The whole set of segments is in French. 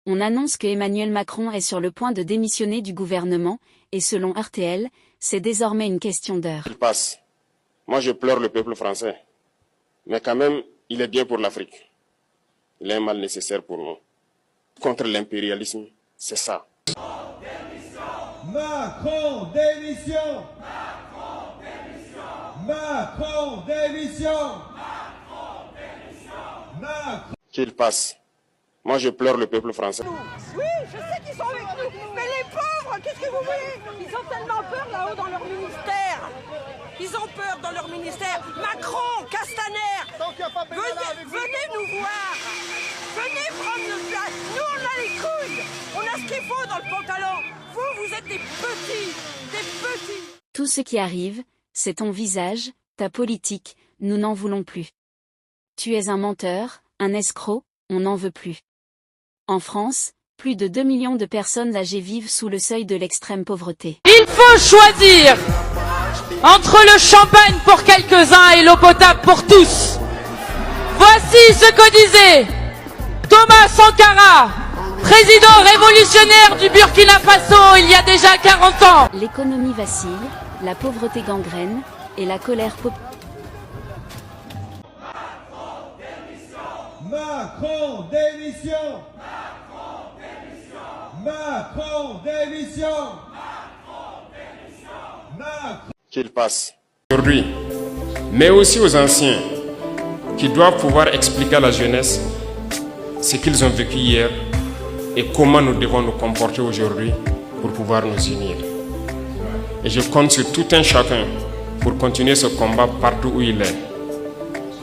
On annonce que Emmanuel Macron est sur le point de démissionner du gouvernement, et selon RTL, c'est désormais une question d'heure. Il passe. Moi je pleure le peuple français. Mais quand même, il est bien pour l'Afrique. Il est un mal nécessaire pour nous. Contre l'impérialisme, c'est ça. Macron démission. Macron démission. Macron démission. Macron. Qu'il passe. Moi je pleure le peuple français. Oui, je sais qu'ils sont avec nous, mais les pauvres, qu'est-ce que vous voulez? Ils ont tellement peur là-haut dans leur ministère. Ils ont peur dans leur ministère. Macron, Castaner, venez nous voir. Venez prendre le plat. Nous, on a les couilles. On a ce qu'il faut dans le pantalon. Vous êtes des petits. Des petits. Tout ce qui arrive, c'est ton visage, ta politique, nous n'en voulons plus. Tu es un menteur, un escroc, on n'en veut plus. En France, plus de 2 millions de personnes âgées vivent sous le seuil de l'extrême pauvreté. Il faut choisir entre le champagne pour quelques-uns et l'eau potable pour tous. Voici ce que disait Thomas Sankara, président révolutionnaire du Burkina Faso il y a déjà 40 ans. L'économie vacille, la pauvreté gangrène, et la colère populaire. Macron démission. Macron démission. Macron démission. Macron. Qu'il passe. Aujourd'hui, mais aussi aux anciens, qui doivent pouvoir expliquer à la jeunesse ce qu'ils ont vécu hier et comment nous devons nous comporter aujourd'hui pour pouvoir nous unir. Et je compte sur tout un chacun pour continuer ce combat partout où il est.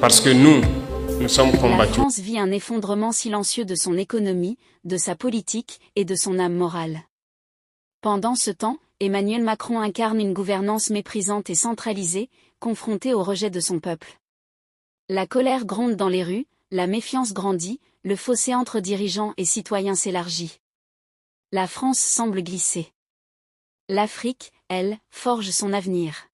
Parce que nous sommes combattus. La France vit un effondrement silencieux de son économie, de sa politique et de son âme morale. Pendant ce temps, Emmanuel Macron incarne une gouvernance méprisante et centralisée, confrontée au rejet de son peuple. La colère gronde dans les rues, la méfiance grandit, le fossé entre dirigeants et citoyens s'élargit. La France semble glisser. L'Afrique, elle, forge son avenir.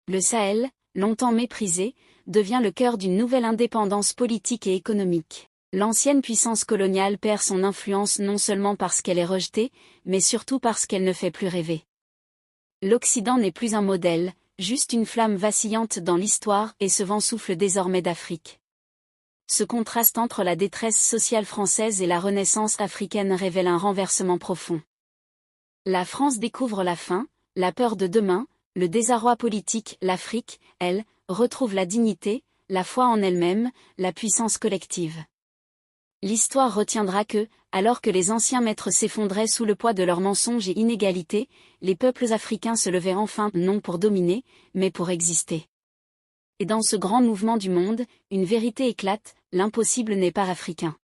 Le Sahel, longtemps méprisé, devient le cœur d'une nouvelle indépendance politique et économique. L'ancienne puissance coloniale perd son influence non seulement parce qu'elle est rejetée, mais surtout parce qu'elle ne fait plus rêver. L'Occident n'est plus un modèle, juste une flamme vacillante dans l'histoire et ce vent souffle désormais d'Afrique. Ce contraste entre la détresse sociale française et la renaissance africaine révèle un renversement profond. La France découvre la faim, la peur de demain, le désarroi politique. L'Afrique, elle, retrouve la dignité, la foi en elle-même, la puissance collective. L'histoire retiendra que, alors que les anciens maîtres s'effondraient sous le poids de leurs mensonges et inégalités, les peuples africains se levaient enfin non pour dominer, mais pour exister. Et dans ce grand mouvement du monde, une vérité éclate, l'impossible n'est pas africain.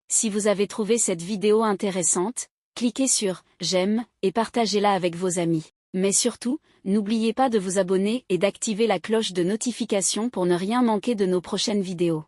Si vous avez trouvé cette vidéo intéressante, cliquez sur « J'aime » et partagez-la avec vos amis. Mais surtout, n'oubliez pas de vous abonner et d'activer la cloche de notification pour ne rien manquer de nos prochaines vidéos.